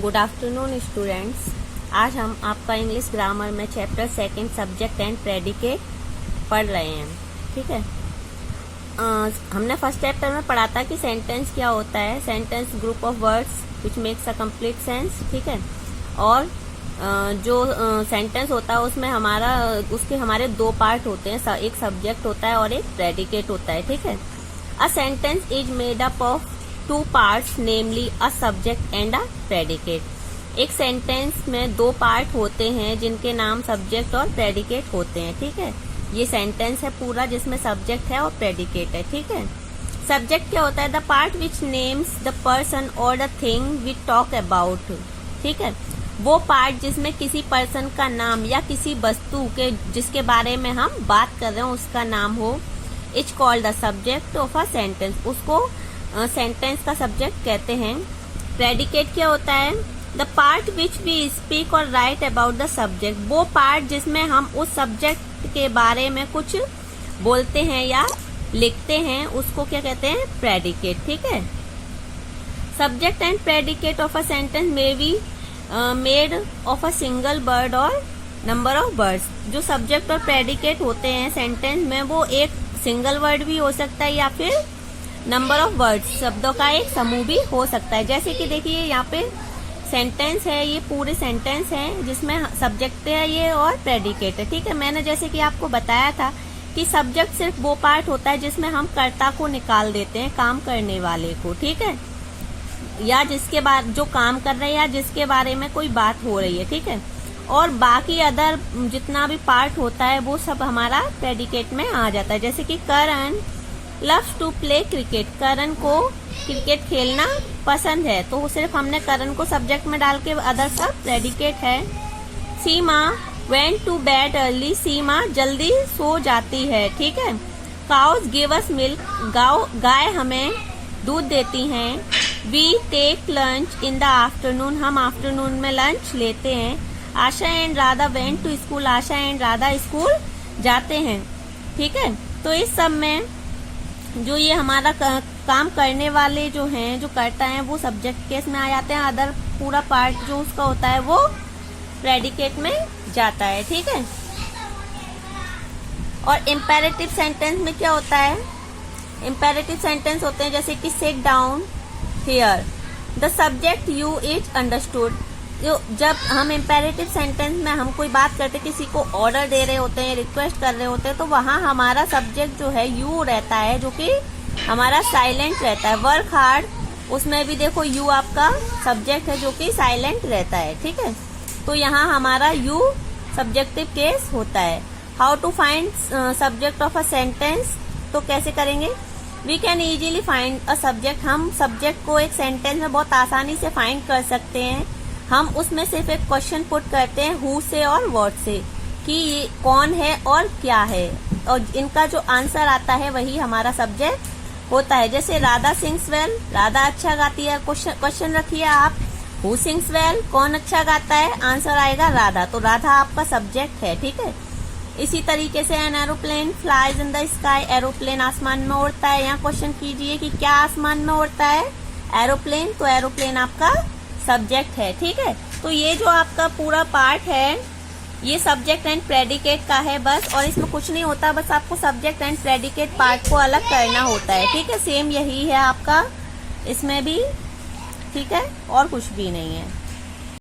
Good afternoon students. आज हम आपका इंग्लिश ग्रामर में chapter second subject and predicate पढ़ रहे हैं। ठीक है। हमने फर्स्ट चैप्टर में पढ़ा था कि सेंटेंस क्या होता है। Sentence group of words which makes a complete sense. ठीक है। और जो सेंटेंस होता है उसमें उसके हमारे दो पार्ट होते हैं, एक सब्जेक्ट होता है और एक प्रेडिकेट होता है। ठीक है। A sentence is made up of two parts namely a subject and a predicate. एक सेंटेंस में दो पार्ट होते हैं जिनके नाम सब्जेक्ट और प्रेडिकेट होते हैं। ठीक है। ये सेंटेंस है पूरा जिसमें सब्जेक्ट है और प्रेडिकेट है। ठीक है। सब्जेक्ट क्या होता है? The part which names the person और the thing we talk about. ठीक है। वो पार्ट जिसमें किसी पर्सन का नाम या किसी वस्तु के जिसके बारे में हम बात कर रहे हो उसका नाम हो, it's called the subject of a sentence. उसको सेंटेंस का सब्जेक्ट कहते हैं। प्रेडिकेट क्या होता है? The part which we speak और राइट अबाउट द सब्जेक्ट। वो पार्ट जिसमें हम उस सब्जेक्ट के बारे में कुछ बोलते हैं या लिखते हैं उसको क्या कहते हैं? प्रेडिकेट। ठीक है। Subject and predicate of a sentence may be made of a single word और नंबर ऑफ वर्ड्स। जो सब्जेक्ट और प्रेडिकेट होते हैं सेंटेंस में वो एक सिंगल वर्ड भी हो सकता है या फिर नंबर ऑफ वर्ड्स, शब्दों का एक समूह भी हो सकता है। जैसे कि देखिए यहाँ पे सेंटेंस है, ये पूरे सेंटेंस है जिसमें सब्जेक्ट है ये और प्रेडिकेट है। ठीक है। मैंने जैसे कि आपको बताया था कि सब्जेक्ट सिर्फ वो पार्ट होता है जिसमें हम कर्ता को निकाल देते हैं, काम करने वाले को। ठीक है। या जिसके बाद जो काम कर रहे हैं या जिसके बारे में कोई बात हो रही है। ठीक है। और बाकी अदर जितना भी पार्ट होता है वो सब हमारा प्रेडिकेट में आ जाता है। जैसे कि करण लव्स टू प्ले क्रिकेट। करण को क्रिकेट खेलना पसंद है, तो सिर्फ हमने करण को सब्जेक्ट में डाल के अदर सब प्रेडिकेट है। Seema went to bed early. Seema जल्दी सो जाती है। ठीक है। Cows give us milk. गाय हमें दूध देती हैं। We take lunch in the afternoon. हम आफ्टरनून में लंच लेते हैं। Asha and Radha went to school. Asha and Radha school जाते हैं। ठीक है। तो इस सब में जो ये हमारा काम करने वाले जो हैं, जो करता है, वो सब्जेक्ट केस में आ जाते हैं। अदर पूरा पार्ट जो उसका होता है वो प्रेडिकेट में जाता है। ठीक है। और इम्पेरेटिव सेंटेंस में क्या होता है? इम्पेरेटिव सेंटेंस होते हैं जैसे कि sit down here, the subject you is understood. जब हम इम्पेरेटिव सेंटेंस में हम कोई बात करते, किसी को ऑर्डर दे रहे होते हैं, रिक्वेस्ट कर रहे होते हैं, तो वहाँ हमारा सब्जेक्ट जो है यू रहता है, जो कि हमारा साइलेंट रहता है। वर्क हार्ड, उसमें भी देखो यू आपका सब्जेक्ट है जो कि साइलेंट रहता है। ठीक है। तो यहाँ हमारा यू सब्जेक्टिव केस होता है। How to find subject of a sentence, तो कैसे करेंगे? We can easily find a subject. हम सब्जेक्ट को एक सेंटेंस में बहुत आसानी से फाइंड कर सकते हैं। हम उसमें सिर्फ एक क्वेश्चन पुट करते हैं हु से और व्हाट से, कि ये कौन है और क्या है, और इनका जो आंसर आता है वही हमारा सब्जेक्ट होता है। जैसे राधा सिंग्स वेल, राधा अच्छा गाती है। क्वेश्चन रखिए आप, हु सिंग्स वेल, कौन अच्छा गाता है, आंसर आएगा राधा, तो राधा आपका सब्जेक्ट है। ठीक है। इसी तरीके से an aeroplane flies in the sky. Aeroplane आसमान में उड़ता है। यहाँ क्वेश्चन कीजिए कि क्या आसमान में उड़ता है? एरोप्लेन, तो एरोप्लेन आपका सब्जेक्ट है। ठीक है। तो ये जो आपका पूरा पार्ट है ये सब्जेक्ट एंड प्रेडिकेट का है बस, और इसमें कुछ नहीं होता, बस आपको सब्जेक्ट एंड प्रेडिकेट पार्ट को अलग करना होता है। ठीक है। सेम यही है आपका इसमें भी। ठीक है। और कुछ भी नहीं है।